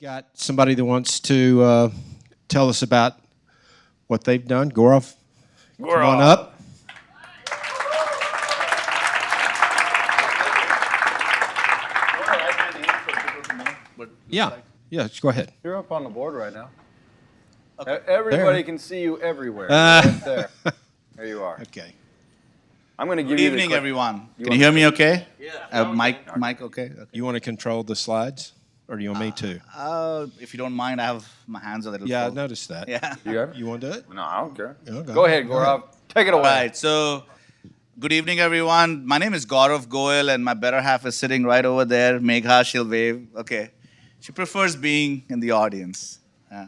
Got somebody that wants to tell us about what they've done. Gourav, come on up. Yeah, go ahead. You're up on the board right now. Okay. Everybody can see you everywhere. Right there. There you are. Okay. I'm going to give Good you evening, everyone. You Can you hear me okay? Yeah. Mic okay? You want to control the slides, or do you want me to? If you don't mind, I have my hands a little Yeah, I full. noticed that. Yeah. You got it? You want to do it? No, I don't care. Okay. Go ahead, Gourav. Take it away. All right, so good evening, everyone. My name is Gourav Goel, and my better half is sitting right over there. Megha, she'll wave. Okay. She prefers being in the audience. Yeah.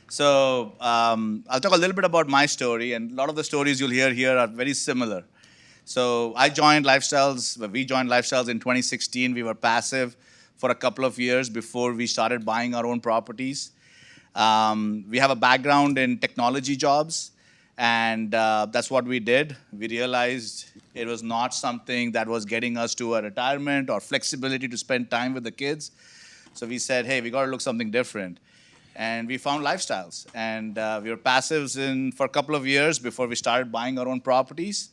So I'll talk a little bit about my story, and a lot of the stories you'll hear here are very similar. So we joined Lifestyles in 2016. We were passive for a couple of years before we started buying our own properties. We have a background in technology jobs, and that's what we did. We realized it was not something that was getting us to a retirement or flexibility to spend time with the kids. So we said, hey, we got to look something different. And we found Lifestyles. And we were passives for a couple of years before we started buying our own properties.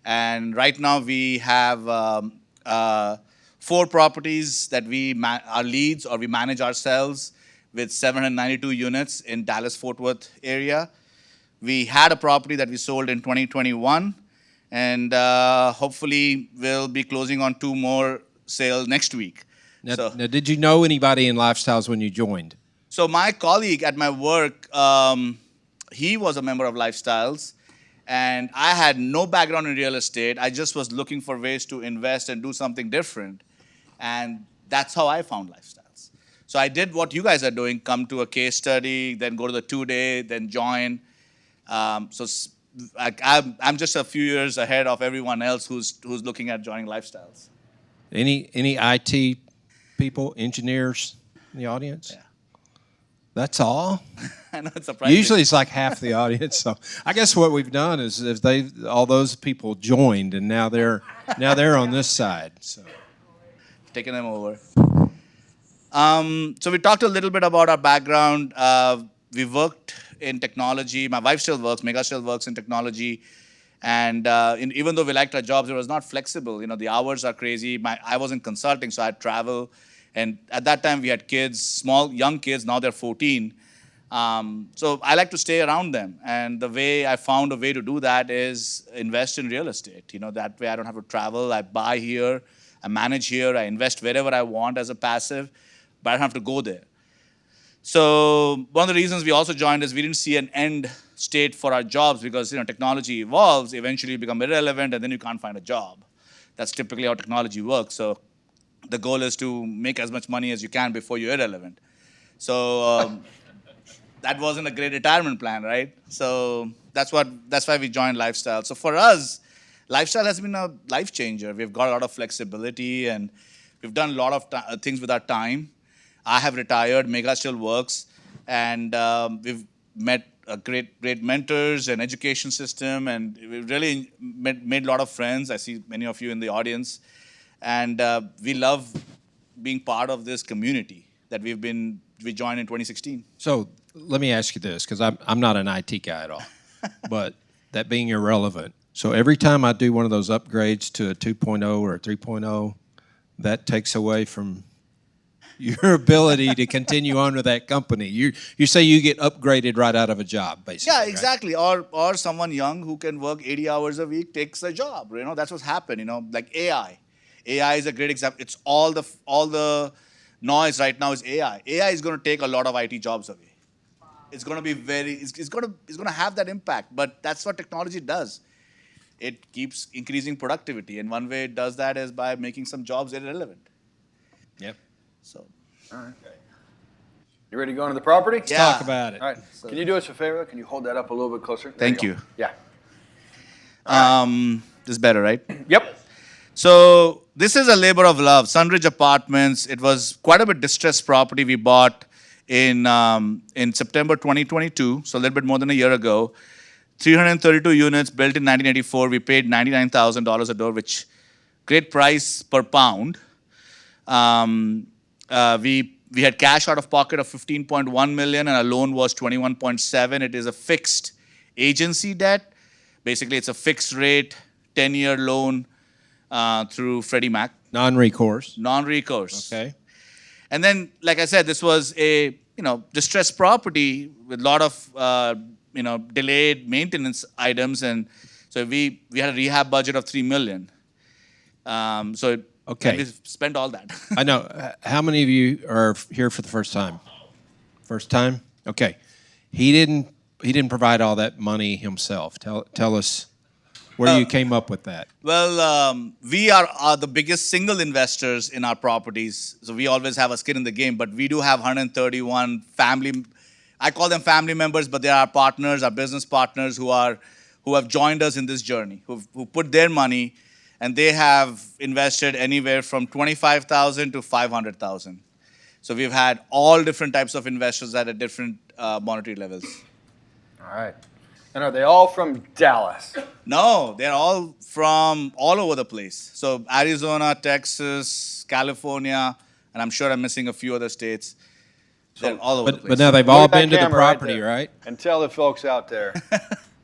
And right now we have 4 properties that are leads or we manage ourselves with 792 units in Dallas-Fort Worth area. We had a property that we sold in 2021, and hopefully we'll be closing on 2 more sales next week. Now, did you know anybody in Lifestyles when you joined? So my colleague at my work, he was a member of Lifestyles, and I had no background in real estate. I just was looking for ways to invest and do something different, and that's how I found Lifestyles. So I did what you guys are doing, come to a case study, then go to the 2-day, then join. I'm just a few years ahead of everyone else who's looking at joining Lifestyles. Any IT people, engineers in the audience? Yeah. That's all? I know it's surprising. Usually it's like half the audience. So I guess what we've done is all those people joined, and now they're on this side. So taking them over. So we talked a little bit about our background. We worked in technology. My wife still works. Megha still works in technology. And even though we liked our jobs, it was not flexible. You know, the hours are crazy. I was in consulting, so I'd travel. And at that time, we had kids, young kids. Now they're 14. So I like to stay around them. And the way I found a way to do that is invest in real estate. You know, that way I don't have to travel. I buy here, I manage here, I invest wherever I want as a passive, but I don't have to go there. So one of the reasons we also joined is we didn't see an end state for our jobs because, you know, technology evolves, eventually you become irrelevant, and then you can't find a job. That's typically how technology works. So the goal is to make as much money as you can before you're irrelevant. So that wasn't a great retirement plan, right? So that's why we joined Lifestyle. So for us, Lifestyle has been a life changer. We've got a lot of flexibility, and we've done a lot of things with our time. I have retired. Megha still works, and we've met great mentors and education system, and we've really made a lot of friends. I see many of you in the audience. And we love being part of this community that we joined in 2016. So let me ask you this, because I'm not an IT guy at all, but that being irrelevant. So every time I do one of those upgrades to a 2.0 or a 3.0, that takes away from your ability to continue on with that company. You say you get upgraded right out of a job, basically. Yeah, right? exactly. Or someone young who can work 80 hours a week takes a job. You know, that's what's happened. You know, like AI. AI is a great example. It's all the noise right now is AI. AI is going to take a lot of IT jobs away. It's going to be it's going to have that impact. But that's what technology does. It keeps increasing productivity, and one way it does that is by making some jobs irrelevant. Yep. So. All right. You ready to go into the property? Let's talk about it. All right. Can you do us a favor? Can you hold that up a little bit closer? Thank you. Yeah. This is better, right? Yep. So this is a labor of love, Sunridge Apartments. It was quite a bit distressed property we bought in September 2022, so a little bit more than a year ago. 332 units built in 1984. We paid $99,000 a door, which great price per pound. We We had cash out of pocket of 15.1 million, and our loan was 21.7. It is a fixed agency debt. Basically, it's a fixed rate 10-year loan through Freddie Mac, Non-recourse. non-recourse. Okay. And then, like I said, this was a distressed property with a lot of delayed maintenance items, and so we had a rehab budget of 3 million. Okay. And we spent all that. I know. How many of you are here for the first time? First time? Okay. He didn't provide all that money himself. Tell us where you came up with that. Well, we are the biggest single investors in our properties, so we always have a skin in the game. But we do have 131 family. I call them family members, but they are our partners, our business partners who have joined us in this journey, who put their money, and they have invested anywhere from 25,000 to 500,000. So we've had all different types of investors at different monetary levels. All right. And are they all from Dallas? No, they're all from all over the place. So Arizona, Texas, California, and I'm sure I'm missing a few other states. They're all over the place. But now they've Look all at that been to the camera right property, there. right? And tell the folks out there,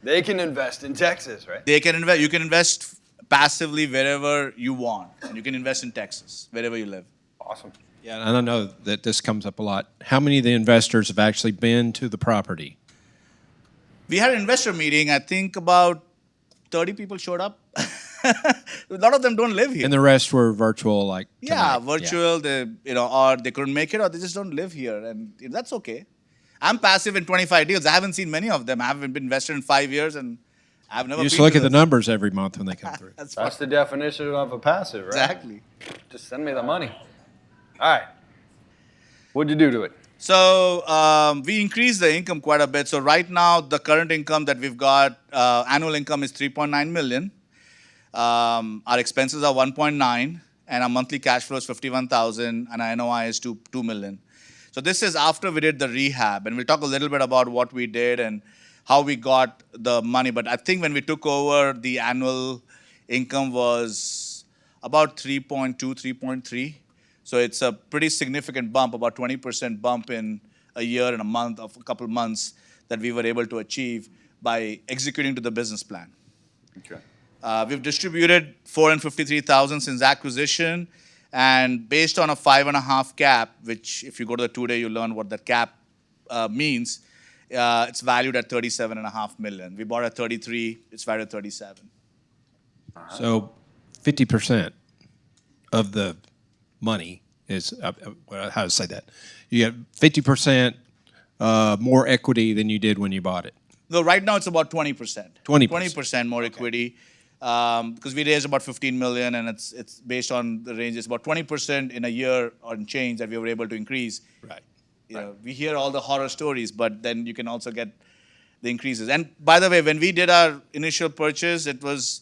they can invest in Texas, right? They can invest. You can invest passively wherever you want, and you can invest in Texas wherever you live. Awesome. Yeah, and I know that this comes up a lot. How many of the investors have actually been to the property? We had an investor meeting. I think about 30 people showed up. A lot of them don't live here. And the rest were virtual, like Yeah, tonight. virtual. They, or they couldn't make it, or they just don't live here, and that's okay. I'm passive in 25 deals. I haven't seen many of them. I haven't been invested in 5 years, and I've never. You just been look to at the this. numbers every month when they come through. That's That's fine. the definition of a passive, right? Exactly. Just send me the money. All right. What'd you do to it? So we increased the income quite a bit. So right now, the current income that we've got, annual income is 3.9 million. Our expenses are 1.9, and our monthly cash flow is 51,000, and our NOI is 2 million. So this is after we did the rehab, and we'll talk a little bit about what we did and how we got the money. But I think when we took over, the annual income was about 3.2, 3.3. So it's a pretty significant bump, about 20% bump in a year and a couple months that we were able to achieve by executing to the business plan. Okay. We've distributed 453,000 since acquisition, and based on a 5.5 cap, which if you go to the 2-day, you learn what that cap means. It's valued at 37.5 million. We bought at 33. It's valued at 37. So 50% of the money is, how to say that? You get 50% more equity than you did when you bought it. No, right now it's about 20%. 20%. 20% more equity. Because we raised about 15 million, and it's based on the range. It's about 20% in a year on change that we were able to increase. Right. You know, we hear all the horror stories, but then you can also get the increases. And by the way, when we did our initial purchase, it was,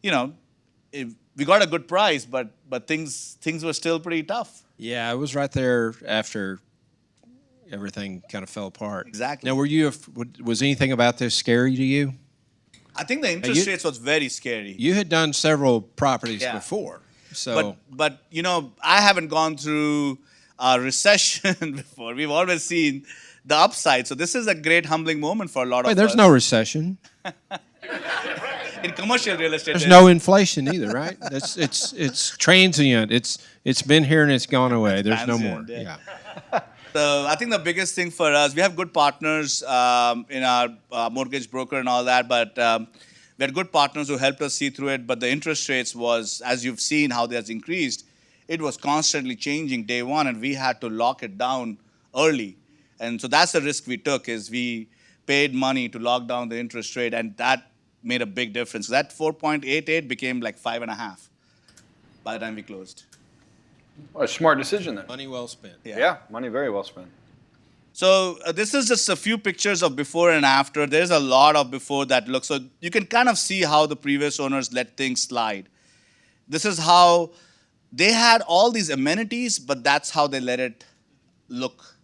we got a good price, but things were still pretty tough. Yeah, I was right there after everything kind of fell apart. Exactly. Now, was anything about this scary to you? I think the interest rates was very scary. You had done several properties Yeah. before, so But I haven't gone through a recession before. We've always seen the upside. So this is a great humbling moment for a lot of us. there's no recession. In commercial real estate. There's no inflation either, right? It's transient. It's been here and it's gone away. There's no more. transient, Yeah. So I think the biggest thing for us, we have good partners in our mortgage broker and all that, but we had good partners who helped us see through it. But the interest rates was, as you've seen how they has increased, it was constantly changing day one, and we had to lock it down early. And so that's the risk we took, is we paid money to lock down the interest rate, and that made a big difference. That 4.88 became like 5.5 by the time we closed. Well, a smart decision then. Money well spent. Yeah, money very well spent. So this is just a few pictures of before and after. There's a lot of before that look. So you can kind of see how the previous owners let things slide. This is how they had all these amenities, but that's how they let it look.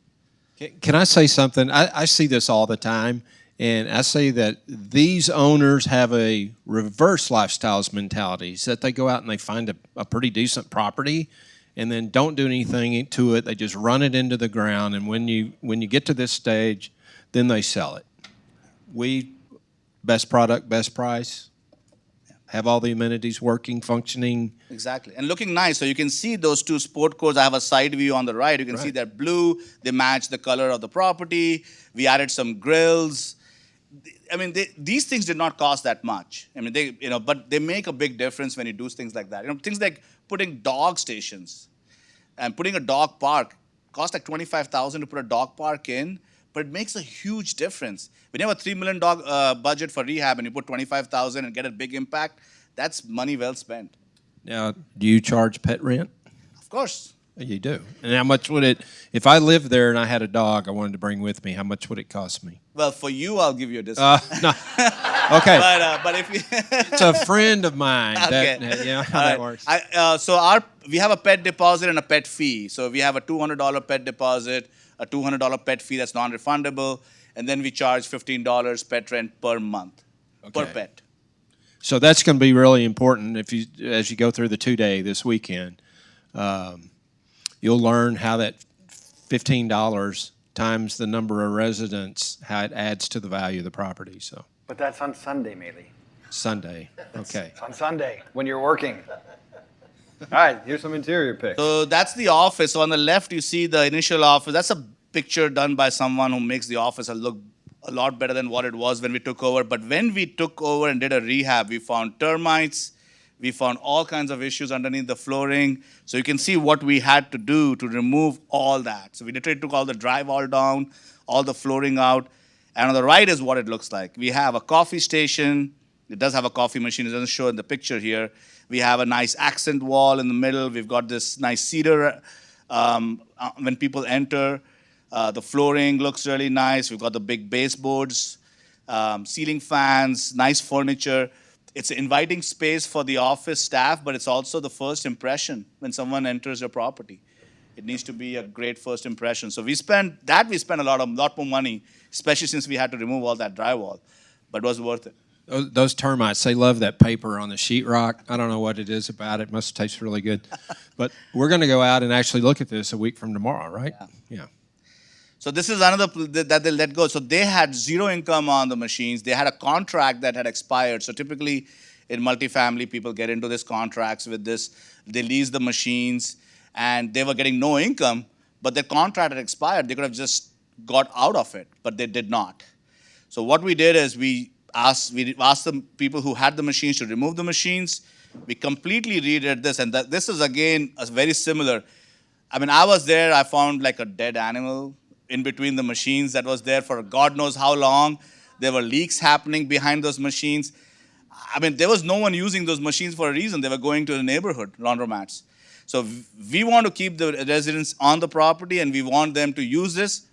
Can I say something? I see this all the time, and I say that these owners have a reverse lifestyles mentality, so that they go out and they find a pretty decent property, and then don't do anything to it. They just run it into the ground, and when you get to this stage, then they sell it. We best product, best price, have all the amenities working, functioning. Exactly. And looking nice. So you can see those two sport codes. I have a side view on the right. You can see Right. they're blue. They match the color of the property. We added some grills. I mean, these things did not cost that much. I mean, but they make a big difference when you do things like that. Things like putting dog stations and putting a dog park cost like $25,000 to put a dog park in, but it makes a huge difference. When you have a $3 million budget for rehab and you put $25,000 and get a big impact, that's money well spent. Now, do you charge pet rent? Of course. You do. And how much would it, if I lived there and I had a dog I wanted to bring with me, how much would it cost me? Well, for you, I'll give you a discount. No. Okay. But if you It's a friend of mine. Okay. That, you know how All that right. works. We have a pet deposit and a pet fee. So we have a $200 pet deposit, a $200 pet fee that's non-refundable, and then we charge $15 pet rent per month per Okay. pet. So that's going to be really important as you go through the 2-day this weekend. You'll learn how that $15 times the number of residents, how it adds to the value of the property. So But that's on Sunday, mainly. Sunday, okay. It's on Sunday when you're working. All right, here's some interior pics. So that's the office. So on the left, you see the initial office. That's a picture done by someone who makes the office look a lot better than what it was when we took over. But when we took over and did a rehab, we found termites. We found all kinds of issues underneath the flooring. So you can see what we had to do to remove all that. So we literally took all the drywall down, all the flooring out. And on the right is what it looks like. We have a coffee station. It does have a coffee machine. It doesn't show in the picture here. We have a nice accent wall in the middle. We've got this nice cedar when people enter. The flooring looks really nice. We've got the big baseboards, ceiling fans, nice furniture. It's an inviting space for the office staff, but it's also the first impression when someone enters your property. It needs to be a great first impression. So we spent a lot more money, especially since we had to remove all that drywall, but it was worth it. Those termites, they love that paper on the sheetrock. I don't know what it is about it. Must taste really good. But we're going to go out and actually look at this a week from tomorrow, right? Yeah. So this is another that they let go. So they had zero income on the machines. They had a contract that had expired. So typically in multifamily, people get into these contracts with this. They lease the machines, and they were getting no income, but their contract had expired. They could have just got out of it, but they did not. So what we did is we asked the people who had the machines to remove the machines. We completely redid this, and this is again a very similar. I mean, I was there. I found like a dead animal in between the machines that was there for God knows how long. There were leaks happening behind those machines. I mean, there was no one using those machines for a reason. They were going to the neighborhood laundromats. So we want to keep the residents on the property, and we want them to use this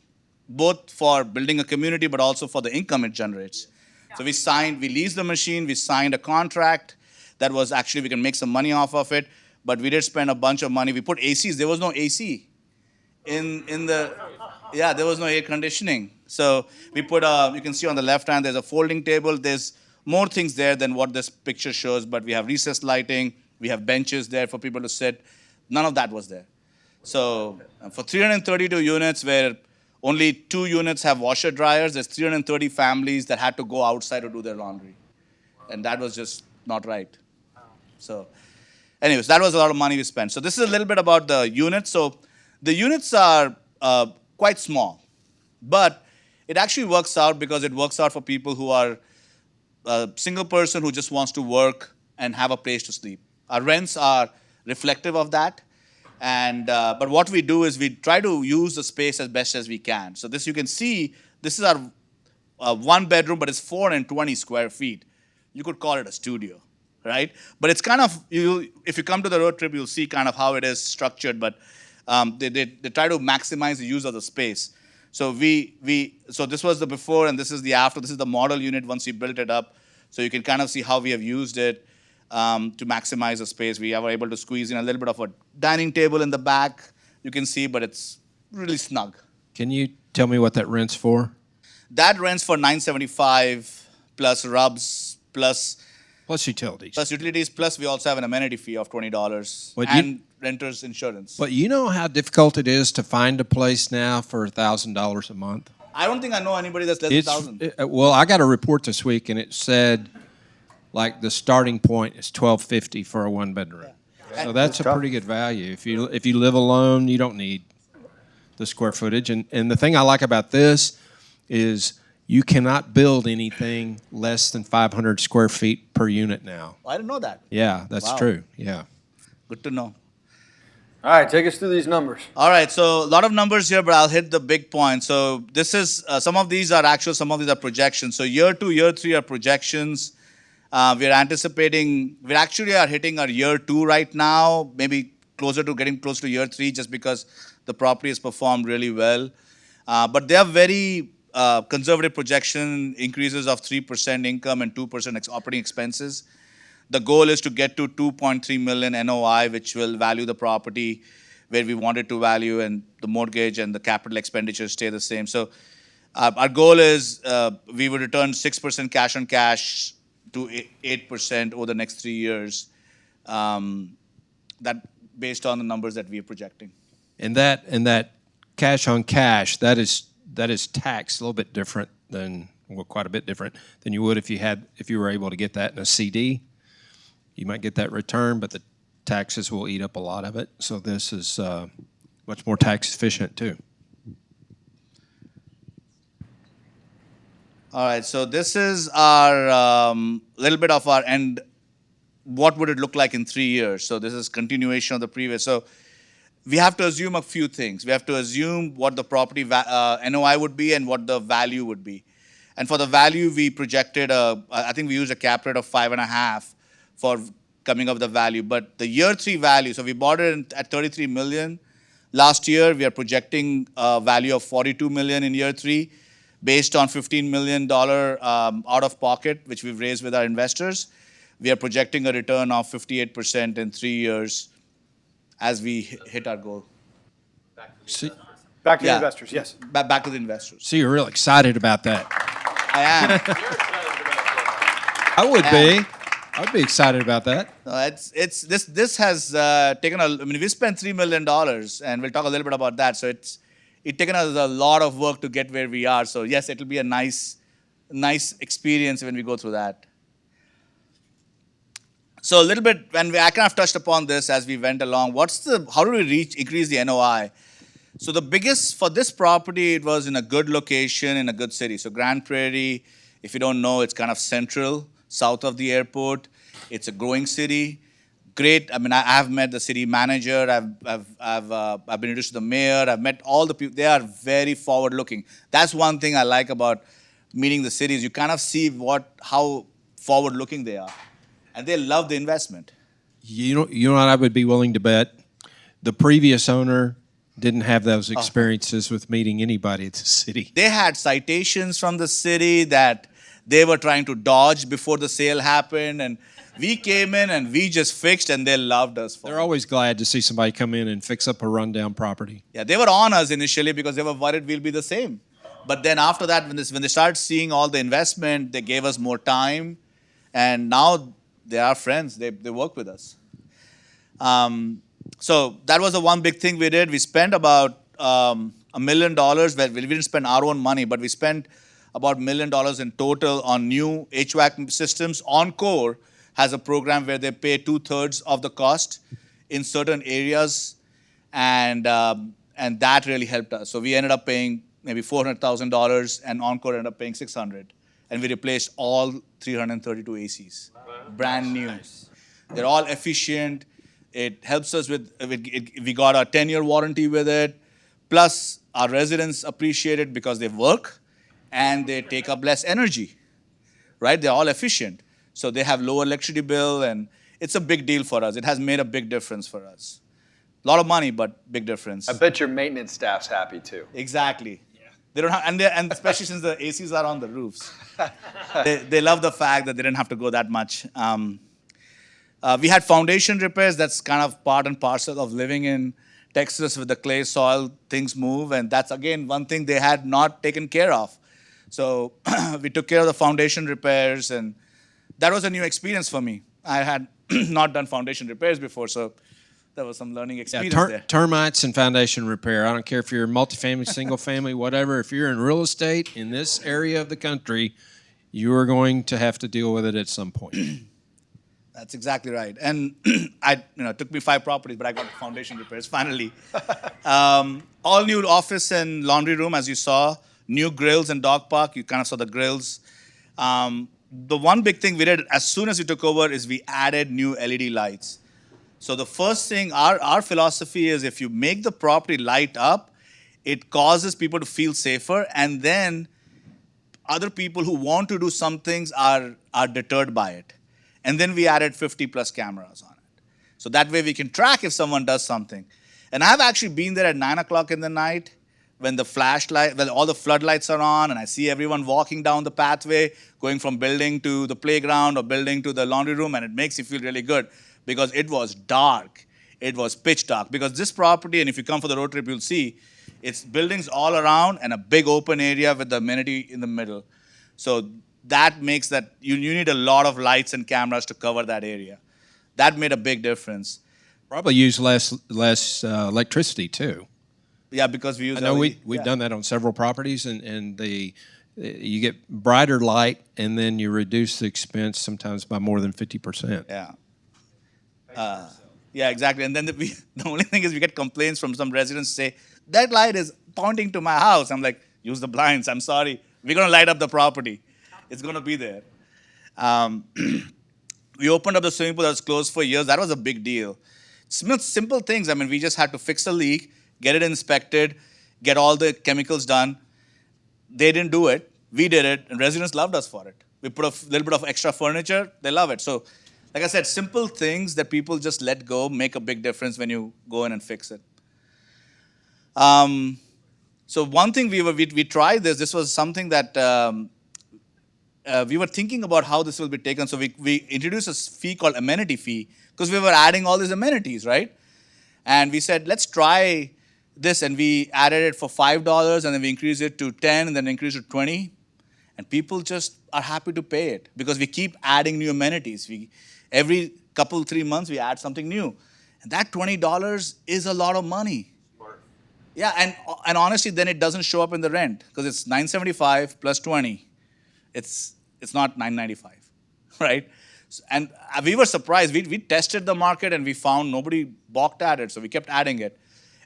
both for building a community, but also for the income it generates. So we leased the machine, we signed a contract that was actually, we can make some money off of it, but we did spend a bunch of money. We put ACs, there was no AC there was no air conditioning. So we put you can see on the left hand, there's a folding table. There's more things there than what this picture shows, but we have recessed lighting, we have benches there for people to sit. None of that was there. So for 332 units where only 2 units have washer dryers, there's 330 families that had to go outside to do their laundry. And that was just not right. So anyways, that was a lot of money we spent. So this is a little bit about the units. So the units are quite small, but it actually works out because it works out for people who are a single person who just wants to work and have a place to sleep. Our rents are reflective of that. And but what we do is we try to use the space as best as we can. So this you can see, this is our 1 bedroom, but it's 420 square feet. You could call it a studio, right? But it's kind of, if you come to the road trip, you'll see kind of how it is structured. But they try to maximize the use of the space. So so this was the before and this is the after. This is the model unit once we built it up. So you can kind of see how we have used it to maximize the space. We are able to squeeze in a little bit of a dining table in the back. You can see, but it's really snug. Can you tell me what that rent's for? That rents for $975 plus rubs plus Plus utilities. utilities, plus we also have an amenity fee of $20. What, And renter's insurance. But you know how difficult it is to find a place now for $1,000 a month? I don't think I know anybody that's less than 1,000. Well, I got a report this week, and it said like the starting point is $1,250 for a one bedroom. So that's a pretty good value. If you live alone, you don't need the square footage. And the thing I like about this is you cannot build anything less than 500 square feet per unit now. I didn't know that. Yeah, that's Wow. true. Yeah. Good to know. All right, take us through these numbers. All right, so a lot of numbers here, but I'll hit the big points. So this is, some of these are actual, some of these are projections. So year 2, year 3 are projections. We're anticipating, we actually are hitting our year 2 right now, maybe getting close to year 3 just because the property has performed really well. But they are very conservative projection, increases of 3% income and 2% operating expenses. The goal is to get to 2.3 million NOI, which will value the property where we want it to value, and the mortgage and the capital expenditure stay the same. So our goal is we would return 6% cash on cash to 8% over the next 3 years. That based on the numbers that we are projecting. And that cash on cash, that is taxed a little bit different than, well, quite a bit different than you would if you were able to get that in a CD. You might get that return, but the taxes will eat up a lot of it. So this is much more tax efficient too. All right, so this is our little bit of our end. What would it look like in 3 years? So this is continuation of the previous. So we have to assume a few things. We have to assume what the property NOI would be and what the value would be. And for the value, we projected, I think we used a cap rate of 5.5 for coming up with the value. But the year 3 value, so we bought it at 33 million. Last year, we are projecting a value of 42 million in year 3 based on $15 million out of pocket, which we've raised with our investors. We are projecting a return of 58% in 3 years as we hit our goal. See, Back to the Yeah. investors, yes. Back to the investors. so you're real excited about that. I am. I would be. I'd be excited about that. No, this has taken I mean, we spent $3 million, and we'll talk a little bit about that. So it's taken us a lot of work to get where we are. So yes, it'll be a nice experience when we go through that. So a little bit, I kind of touched upon this as we went along. How do we increase the NOI? So the biggest, for this property, it was in a good location, in a good city. So Grand Prairie, if you don't know, it's kind of central, south of the airport. It's a growing city. Great, I mean, I've met the city manager, I've been introduced to the mayor, I've met all the people. They are very forward-looking. That's one thing I like about meeting the cities. You kind of see how forward-looking they are. And they love the investment. You know what I would be willing to bet? The previous owner didn't have those experiences with meeting anybody at the city. They had citations from the city that they were trying to dodge before the sale happened, and we came in and we just fixed, and they loved us for They're it. always glad to see somebody come in and fix up a rundown property. Yeah, they were on us initially because they were worried we'll be the same. But then after that, when they started seeing all the investment, they gave us more time, and now they are friends. They work with us. So that was the one big thing we did. We spent about $1 million. Well, we didn't spend our own money, but we spent about $1 million in total on new HVAC systems. Encore has a program where they pay 2/3 of the cost in certain areas, and that really helped us. So we ended up paying maybe $400,000, and Encore ended up paying $600,000, and we replaced all 332 ACs, brand new. They're all efficient. It helps us with we got a 10-year warranty with it. Plus, our residents appreciate it because they work and they take up less energy, right? They're all efficient. So they have lower electricity bill, and it's a big deal for us. It has made a big difference for us. A lot of money, but big difference. I bet your maintenance staff's happy too. Exactly. They don't have, and especially since the ACs are on the roofs, they love the fact that they didn't have to go that much. We had foundation repairs. That's kind of part and parcel of living in Texas with the clay soil. Things move, and that's again one thing they had not taken care of. So we took care of the foundation repairs, and that was a new experience for me. I had not done foundation repairs before, so there was some learning Yeah, experience there. termites and foundation repair. I don't care if you're multifamily, single family, whatever. If you're in real estate in this area of the country, you are going to have to deal with it at some point. That's exactly right. And it took me 5 properties, but I got foundation repairs finally. All new office and laundry room, as you saw. New grills and dog park. You kind of saw the grills. The one big thing we did as soon as we took over is we added new LED lights. So the first thing, our philosophy is if you make the property light up, it causes people to feel safer, and then other people who want to do some things are deterred by it. And then we added 50 plus cameras on it. So that way we can track if someone does something. And I've actually been there at 9 o'clock in the night when when all the floodlights are on, and I see everyone walking down the pathway, going from building to the playground or building to the laundry room, and it makes you feel really good because it was dark. It was pitch dark. Because this property, and if you come for the road trip, you'll see, it's buildings all around and a big open area with the amenity in the middle. So that makes that, you need a lot of lights and cameras to cover that area. That made a big difference. Probably use less electricity too. Yeah, because we use I know LED. we've done that on several properties, and you get brighter light, and then you reduce the expense sometimes by more than 50%. Yeah. Yeah, exactly. And then the only thing is we get complaints from some residents say, that light is pointing to my house. I'm like, use the blinds. I'm sorry. We're going to light up the property. It's going to be there. We opened up the swimming pool that was closed for years. That was a big deal. Simple things. I mean, we just had to fix a leak, get it inspected, get all the chemicals done. They didn't do it. We did it, and residents loved us for it. We put a little bit of extra furniture. They love it. So, like I said, simple things that people just let go make a big difference when you go in and fix it. So one thing we tried this. This was something that we were thinking about how this will be taken. So we introduced a fee called amenity fee because we were adding all these amenities, right? And we said, let's try this. And we added it for $5, and then we increased it to 10, and then increased it to 20. And people just are happy to pay it because we keep adding new amenities. Every couple, 3 months, we add something new. And that $20 is a lot of money. Yeah, and honestly, then it doesn't show up in the rent because it's $975 plus 20. It's not $995, right? And we were surprised. We tested the market and we found nobody balked at it, so we kept adding it.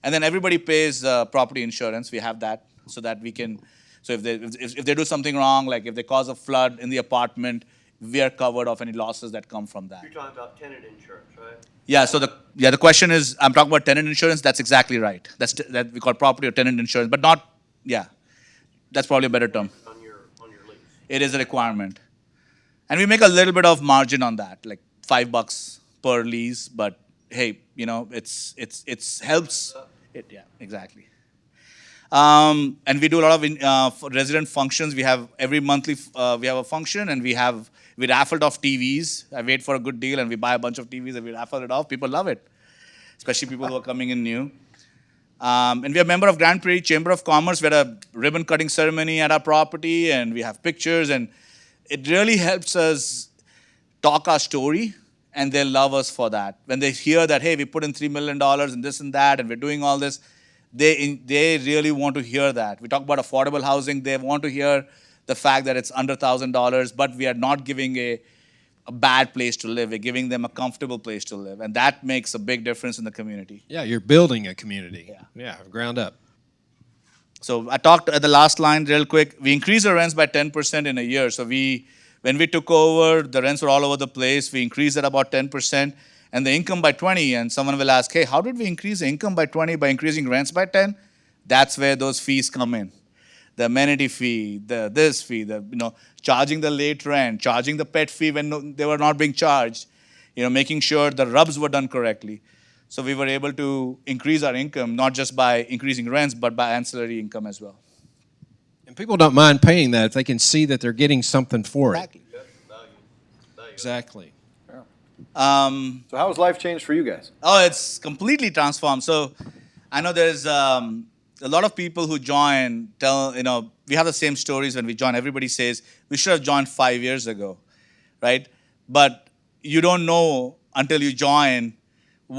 And then everybody pays property insurance. We have that so that we can. So if they do something wrong, like if they cause a flood in the apartment, we are covered of any losses that come from that. You're talking about tenant insurance, right? Yeah. So the question is, I'm talking about tenant insurance. That's exactly right. That we call property or tenant insurance, but not. Yeah, that's probably a better term. On your lease. It is a requirement, and we make a little bit of margin on that, like $5 per lease. But hey, it's helps. Yeah, exactly. And we do a lot of resident functions. We have every monthly we have a function, and we raffled off TVs. I wait for a good deal, and we buy a bunch of TVs and we raffle it off. People love it, especially people who are coming in new. And we are a member of Grand Prairie Chamber of Commerce. We had a ribbon cutting ceremony at our property, and we have pictures, and it really helps us talk our story, and they love us for that. When they hear that, hey, we put in $3 million and this and that, and we're doing all this, they really want to hear that. We talk about affordable housing. They want to hear the fact that it's under $1,000, but we are not giving a bad place to live. We're giving them a comfortable place to live, and that makes a big difference in the community. Yeah, you're building a community. Yeah. Ground up. So I talked at the last line real quick. We increased the rents by 10% in a year. So when we took over, the rents were all over the place. We increased it about 10%, and the income by 20. And someone will ask, hey, how did we increase the income by 20 by increasing rents by 10? That's where those fees come in. The amenity fee, this fee, charging the late rent, charging the pet fee when they were not being charged, making sure the rubs were done correctly. So we were able to increase our income, not just by increasing rents, but by ancillary income as well. And people don't mind paying that if they can see that they're getting something for it. Exactly. Value. Exactly. So how has life changed for you guys? Oh, it's completely transformed. So I know there's a lot of people who join, we have the same stories when we join. Everybody says, we should have joined 5 years ago, right? But you don't know until you join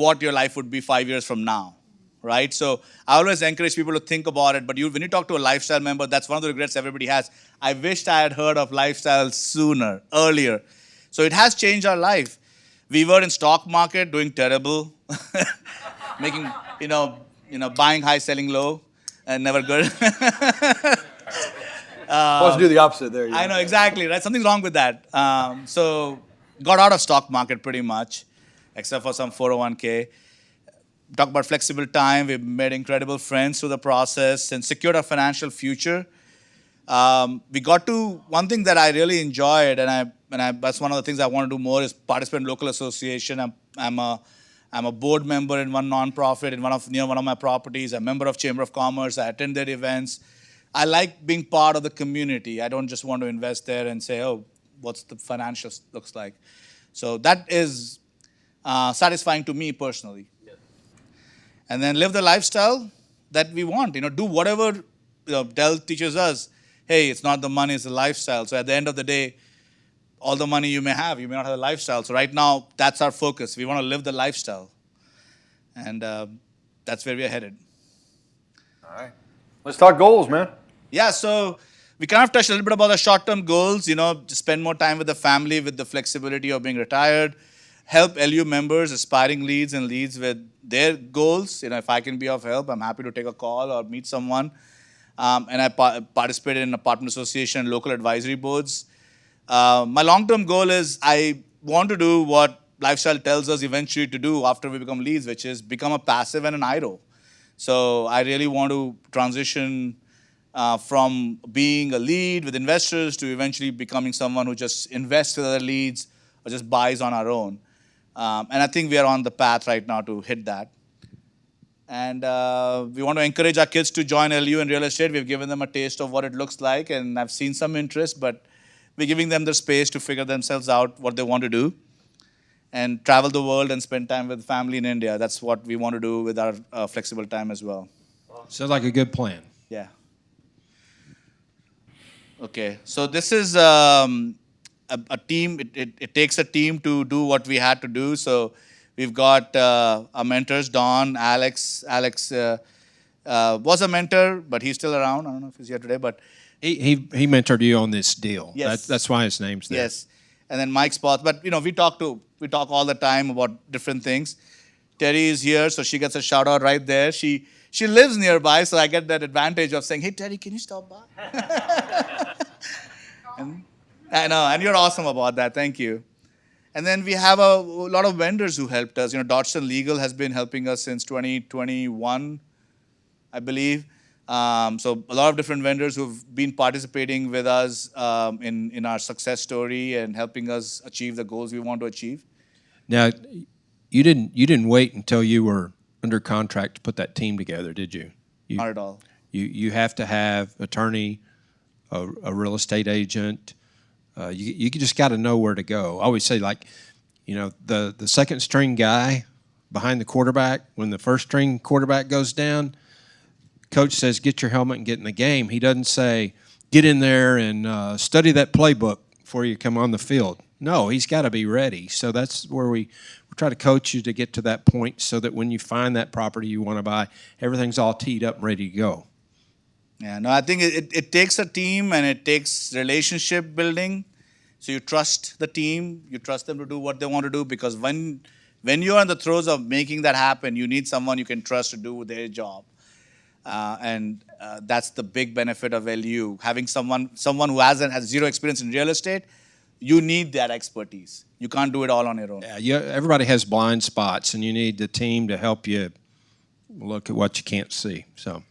what your life would be 5 years from now, right? So I always encourage people to think about it. But when you talk to a lifestyle member, that's one of the regrets everybody has. I wished I had heard of lifestyle sooner, earlier. So it has changed our life. We were in stock market doing terrible, making, buying high, selling low, and never good. Supposed to do the opposite there. I know, exactly, right? Something's wrong with that. So got out of stock market pretty much, except for some 401k. Talk about flexible time. We've made incredible friends through the process and secured our financial future. We got to one thing that I really enjoyed, and that's one of the things I want to do more is participate in local association. I'm a board member in one nonprofit in one of my properties. I'm a member of Chamber of Commerce. I attend their events. I like being part of the community. I don't just want to invest there and say, oh, what's the financials looks like. So that is satisfying to me personally. And then live the lifestyle that we want. Do whatever Dell teaches us. Hey, it's not the money, it's the lifestyle. So at the end of the day, all the money you may have, you may not have a lifestyle. So right now, that's our focus. We want to live the lifestyle. And that's where we are headed. All right. Let's talk goals, man. Yeah, so we kind of touched a little bit about the short-term goals, to spend more time with the family with the flexibility of being retired, help LU members, aspiring leads and leads with their goals. If I can be of help, I'm happy to take a call or meet someone. And I participated in apartment association, local advisory boards. My long-term goal is I want to do what lifestyle tells us eventually to do after we become leads, which is become a passive and an IRO. So I really want to transition from being a lead with investors to eventually becoming someone who just invests with other leads or just buys on our own. And I think we are on the path right now to hit that. And we want to encourage our kids to join LU in real estate. We've given them a taste of what it looks like, and I've seen some interest, but we're giving them the space to figure themselves out what they want to do and travel the world and spend time with family in India. That's what we want to do with our flexible time as well. Sounds like a good plan. Yeah. Okay, so this is a team. It takes a team to do what we had to do. So we've got our mentors, Don, Alex. Alex was a mentor, but he's still around. I don't know if he's here today, but He mentored you on this deal. Yes. That's why his name's there. yes. And then Mike Spots. But we talk all the time about different things. Terry is here, so she gets a shout out right there. She lives nearby, so I get that advantage of saying, "Hey Terry, can you stop by?" And I know, and you're awesome about that. Thank you. And then we have a lot of vendors who helped us. Dodson Legal has been helping us since 2021, I believe. So a lot of different vendors who've been participating with us in our success story and helping us achieve the goals we want to achieve. Now, you didn't wait until you were under contract to put that team together, did you? Not at all. You have to have attorney, a real estate agent. You just got to know where to go. I always say, the second string guy behind the quarterback, when the first string quarterback goes down, coach says, get your helmet and get in the game. He doesn't say, get in there and study that playbook before you come on the field. No, he's got to be ready. So that's where we try to coach you to get to that point so that when you find that property you want to buy, everything's all teed up and ready to go. Yeah, no, I think it takes a team and it takes relationship building. So you trust the team, you trust them to do what they want to do, because when you're in the throes of making that happen, you need someone you can trust to do their job. And that's the big benefit of LU. Having someone who has zero experience in real estate, you need that expertise. You can't do it all on your own. Yeah, everybody has blind spots, and you need the team to help you look at what you can't see. So,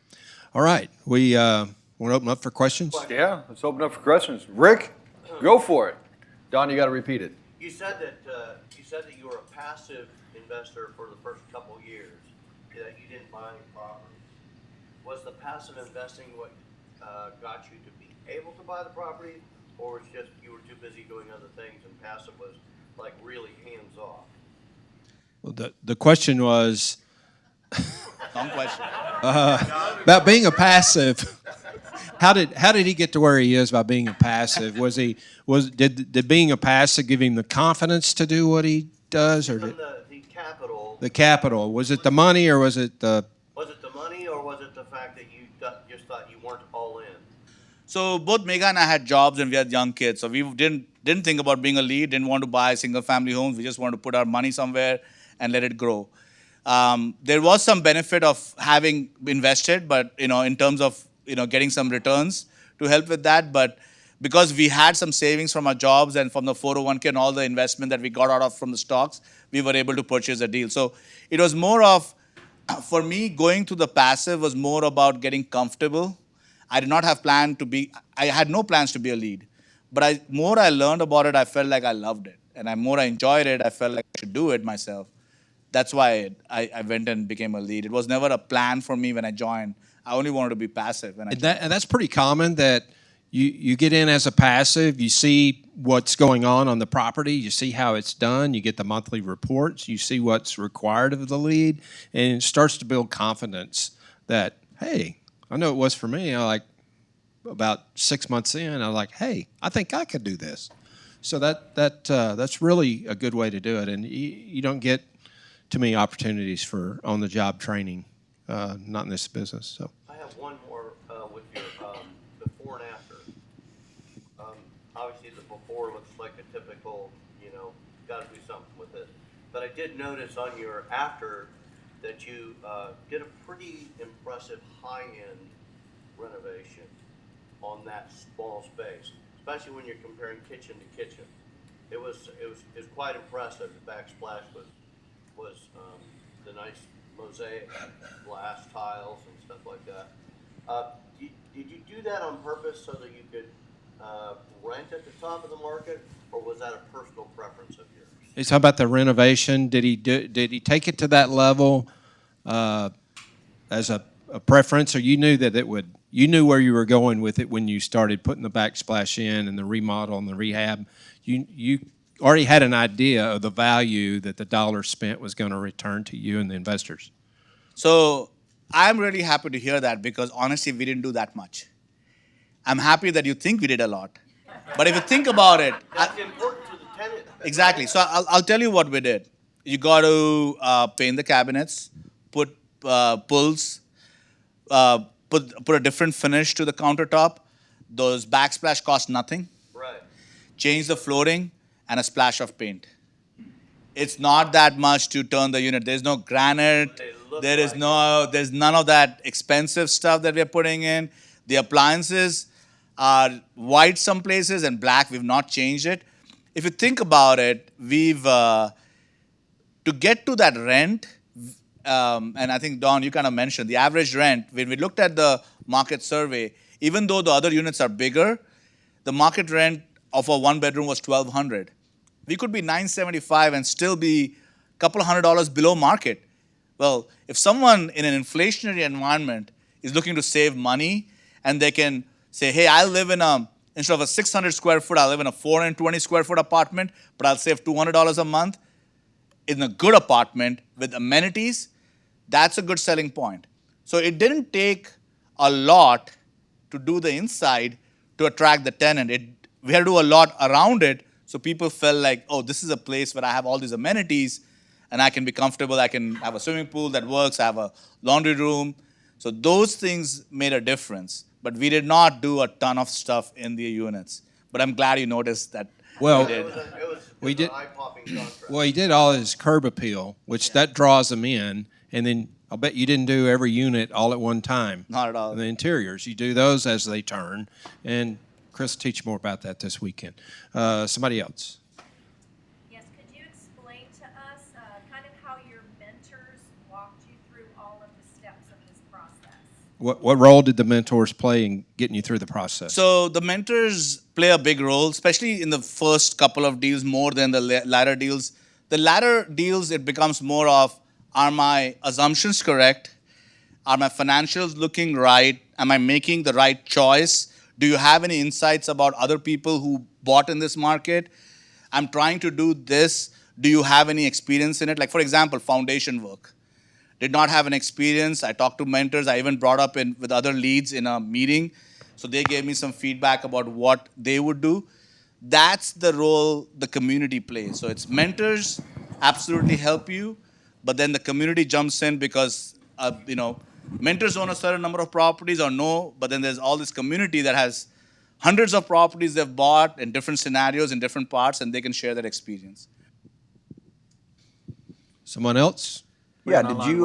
all right, we want to open up for questions. Yeah, let's open up for questions. Rick, go for it. Don, you got to repeat it. You said that you were a passive investor for the first couple of years, that you didn't buy any properties. Was the passive investing what got you to be able to buy the property, or was just you were too busy doing other things and passive was like really hands off? Well, the question was Long question. about being a passive. How did he get to where he is by being a passive? Did being a passive give him the confidence to do what he does, or From the capital The capital. Was it the money or was it the? Was it the money or was it the fact that you just thought you weren't all in? So both Megha and I had jobs and we had young kids. So we didn't think about being a lead, didn't want to buy single family homes. We just wanted to put our money somewhere and let it grow. There was some benefit of having invested, but in terms of getting some returns to help with that. But because we had some savings from our jobs and from the 401k and all the investment that we got out of from the stocks, we were able to purchase a deal. So it was more of, for me, going to the passive was more about getting comfortable. I did not have I had no plans to be a lead. But more I learned about it, I felt like I loved it. And more I enjoyed it, I felt like I should do it myself. That's why I went and became a lead. It was never a plan for me when I joined. I only wanted to be passive. And that's pretty common that you get in as a passive, you see what's going on the property, you see how it's done, you get the monthly reports, you see what's required of the lead, and it starts to build confidence that, hey, I know it was for me. About 6 months in, I was like, hey, I think I could do this. So that's really a good way to do it, and you don't get too many opportunities for on-the-job training, not in this business. So I have one more with your before and after. Obviously, the before looks like a typical, got to do something with it. But I did notice on your after that you did a pretty impressive high-end renovation on that small space, especially when you're comparing kitchen to kitchen. It was quite impressive. The backsplash was the nice mosaic glass tiles and stuff like that. Did you do that on purpose so that you could rent at the top of the market, or was that a personal preference of yours? he's talking about the renovation. Did he take it to that level as a preference, or you knew that you knew where you were going with it when you started putting the backsplash in and the remodel and the rehab? You already had an idea of the value that the dollar spent was going to return to you and the investors. So I'm really happy to hear that, because honestly, we didn't do that much. I'm happy that you think we did a lot. But if you think about it, That's important to the tenant. exactly. So I'll tell you what we did. You got to paint the cabinets, put pulls, put a different finish to the countertop. Those backsplash cost nothing. Right. Change the flooring and a splash of paint. It's not that much to turn the unit. There's no granite. They look There's like none of that expensive stuff that we're putting in. The appliances are white some places and black. We've not changed it. If you think about it, we've to get to that rent, and I think, Don, you kind of mentioned the average rent. When we looked at the market survey, even though the other units are bigger, the market rent of a one bedroom was $1,200. We could be $975 and still be a couple $100 below market. Well, if someone in an inflationary environment is looking to save money, and they can say, hey, instead of a 600 square foot, I'll live in a 420 square foot apartment, but I'll save $200 a month in a good apartment with amenities, that's a good selling point. So it didn't take a lot to do the inside to attract the tenant. We had to do a lot around it, so people felt like, oh, this is a place where I have all these amenities and I can be comfortable. I can have a swimming pool that works. I have a laundry room. So those things made a difference. But we did not do a ton of stuff in the units. But I'm glad you noticed that Well, we did. We did- an eye-popping contrast. Well, he did all his curb appeal, which that draws them in, and then I'll bet you didn't do every unit all at one time. Not at all. The interiors, you do those as they turn, and Chris will teach more about that this weekend. Somebody else. Yes, could you explain to us kind of how your mentors walked you through all of the steps of this process? What role did the mentors play in getting you through the process? So the mentors play a big role, especially in the first couple of deals more than the latter deals. The latter deals, it becomes more of, are my assumptions correct? Are my financials looking right? Am I making the right choice? Do you have any insights about other people who bought in this market? I'm trying to do this. Do you have any experience in it? Like, for example, foundation work. Did not have an experience. I talked to mentors. I even brought up with other leads in a meeting. So they gave me some feedback about what they would do. That's the role the community plays. So it's mentors absolutely help you. but then the community jumps in because, mentors own a certain number of properties or no, but then there's all this community that has hundreds of properties they've bought in different scenarios in different parts, and they can share that experience. Someone else? Yeah, did you,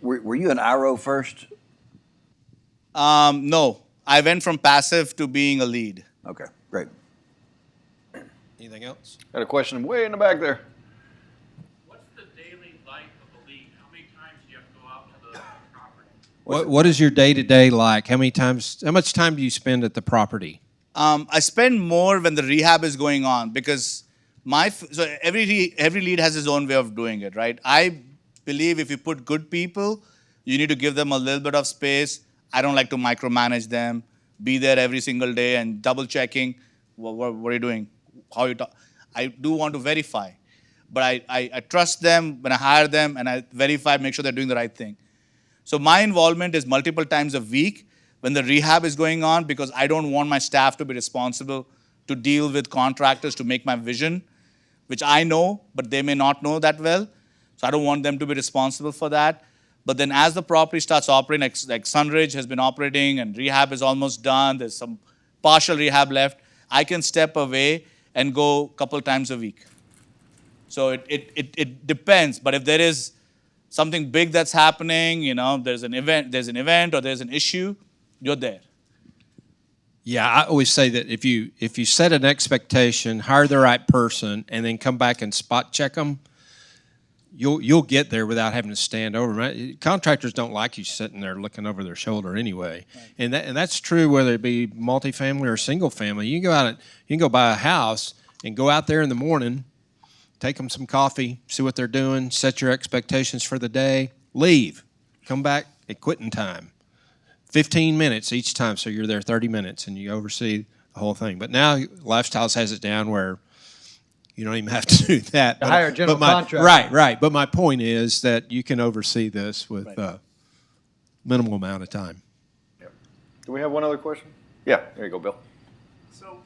were you an IRO first? No, I went from passive to being a lead. Okay, great. Anything else? Got a question way in the back there. What's the daily life of a lead? How many times do you have to go out to the property? What is your day-to-day like? How much time do you spend at the property? I spend more when the rehab is going on because so every lead has his own way of doing it, right? I believe if you put good people, you need to give them a little bit of space. I don't like to micromanage them, be there every single day and double checking. What are you doing? How you talk? I do want to verify, but I trust them when I hire them and I verify, make sure they're doing the right thing. So my involvement is multiple times a week when the rehab is going on because I don't want my staff to be responsible to deal with contractors to make my vision, which I know, but they may not know that well. So I don't want them to be responsible for that. But then as the property starts operating, like Sunridge has been operating and rehab is almost done, there's some partial rehab left, I can step away and go a couple times a week. So it depends, but if there is something big that's happening, there's an event or there's an issue, you're there. Yeah, I always say that if you set an expectation, hire the right person, and then come back and spot check them, you'll get there without having to stand over. Right? Contractors don't like you sitting there looking over their shoulder anyway, right. And that's true whether it be multifamily or single family. You can go buy a house and go out there in the morning, take them some coffee, see what they're doing, set your expectations for the day, leave, come back at quitting time. 15 minutes each time, so you're there 30 minutes and you oversee the whole thing. But now Lifestyles has it down where you don't even have to do that. Hire a general contractor. Right. But my point is that you can oversee this with minimal amount of time. Yep. Do we have one other question? Yeah, there you go, Bill. So,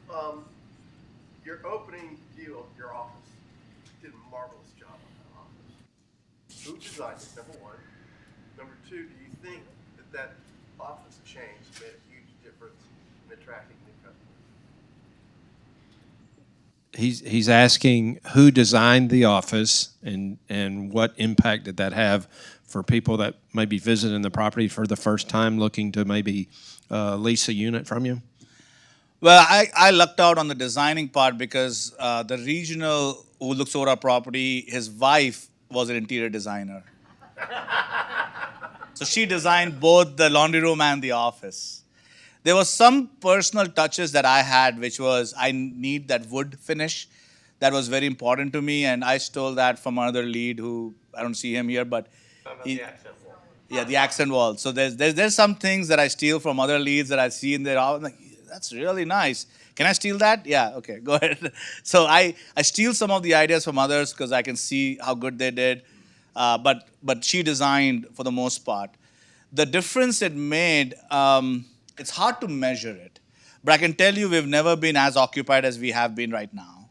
your opening deal, your office, did a marvelous job on that office. Who designed it, number one? Number two, do you think that office change made a huge difference in attracting new customers? He's asking who designed the office and what impact did that have for people that may be visiting the property for the first time, looking to maybe lease a unit from you? Well, I lucked out on the designing part because the regional who looks over our property, his wife was an interior designer. So she designed both the laundry room and the office. There was some personal touches that I had, which was I need that wood finish. That was very important to me, and I stole that from another lead who, I don't see him here, but The accent wall. yeah, the accent wall. So there's some things that I steal from other leads that I see in there. I'm like, that's really nice. Can I steal that? Yeah, okay, go ahead. So I steal some of the ideas from others because I can see how good they did. But she designed for the most part. The difference it made, it's hard to measure it. But I can tell you we've never been as occupied as we have been right now.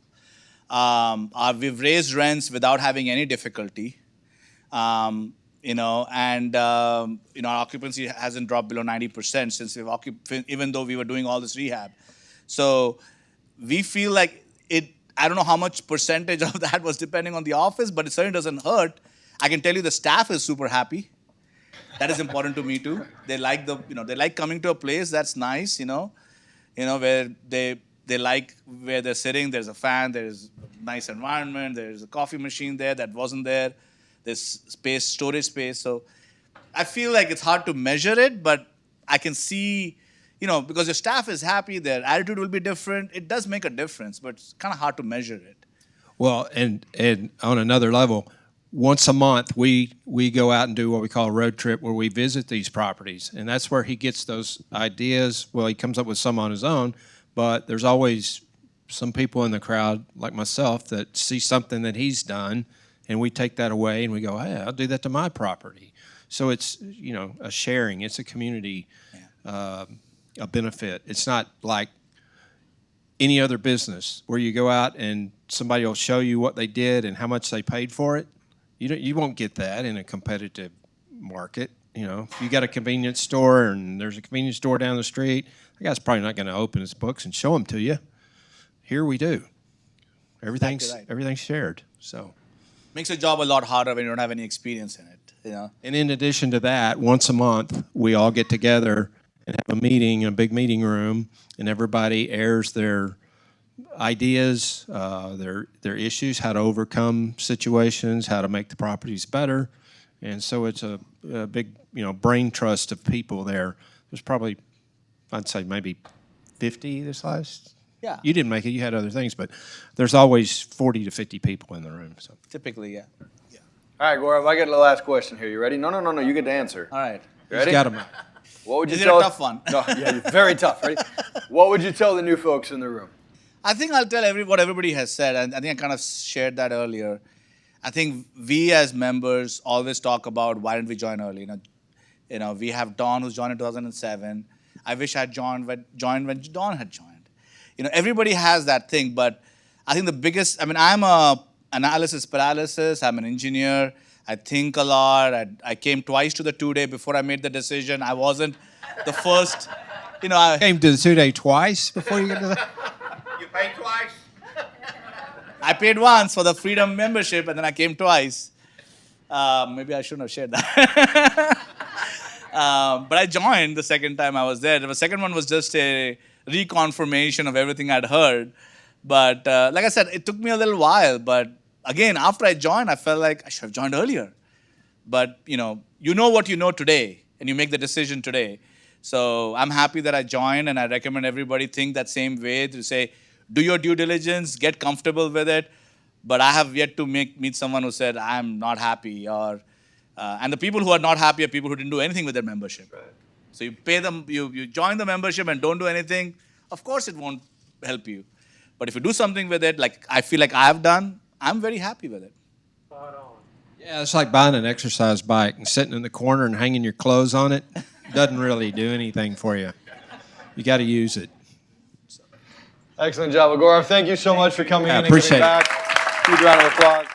We've raised rents without having any difficulty. Our occupancy hasn't dropped below 90% since even though we were doing all this rehab. So we feel like I don't know how much percentage of that was depending on the office, but it certainly doesn't hurt. I can tell you the staff is super happy. That is important to me too. They like they like coming to a place that's nice, where they like where they're sitting. There's a fan, there's a nice environment, there's a coffee machine there that wasn't there. There's space, storage space. So I feel like it's hard to measure it, but I can see, because your staff is happy, their attitude will be different. It does make a difference, but it's kind of hard to measure it. Well, and on another level, once a month we go out and do what we call a road trip where we visit these properties, and that's where he gets those ideas. Well, he comes up with some on his own, but there's always some people in the crowd like myself that see something that he's done, and we take that away and we go, hey, I'll do that to my property. So it's a sharing. It's a community, a benefit. It's not like any other business where you go out and somebody will show you what they did and how much they paid for it. You won't get that in a competitive market. You know, if you got a convenience store and there's a convenience store down the street, that guy's probably not going to open his books and show them to you. Here we do. Everything's right. everything's shared. So, Makes your job a lot harder when you don't have any experience in it, you know. and in addition to that, once a month we all get together and have a meeting in a big meeting room, and everybody airs their ideas, their issues, how to overcome situations, how to make the properties better, and so it's a big brain trust of people there. There's probably, I'd say maybe 50 this last. Yeah. You didn't make it. You had other things, but there's always 40 to 50 people in the room. So Typically, yeah. All right, Gourav, I got the last question here. You ready? No. You get to answer. All right. You ready? he's got 'em. What would you Is it tell? a tough one? No, yeah, very tough. Ready? What would you tell the new folks in the room? I think I'll tell what everybody has said, and I think I kind of shared that earlier. I think we as members always talk about why didn't we join early. You know, we have Dawn who's joined in 2007. I wish I had joined when Dawn had joined. You know, everybody has that thing, but I think the biggest. I mean, I'm a analysis paralysis. I'm an engineer. I think a lot. I came twice to the 2-day before I made the decision. I wasn't the first. You know, I Came to the 2-day twice before you get to that. You paid twice? I paid once for the Freedom membership, and then I came twice. Maybe I shouldn't have shared that. But I joined the second time I was there. The second one was just a reconfirmation of everything I'd heard. But like I said, it took me a little while. But again, after I joined, I felt like I should have joined earlier. But you know what you know today, and you make the decision today. So I'm happy that I joined, and I recommend everybody think that same way to say, do your due diligence, get comfortable with it. But I have yet to meet someone who said, I'm not happy. And the people who are not happy are people who didn't do anything with their membership. Right. So you pay them, you join the membership and don't do anything, of course it won't help you. But if you do something with it, like I feel like I've done, I'm very happy with it. Yeah, it's like buying an exercise bike and sitting in the corner and hanging your clothes on it. Doesn't really do anything for you. You got to use it. Excellent job, Gourav. Thank you so much for coming I in and giving appreciate it. back. Huge round of applause.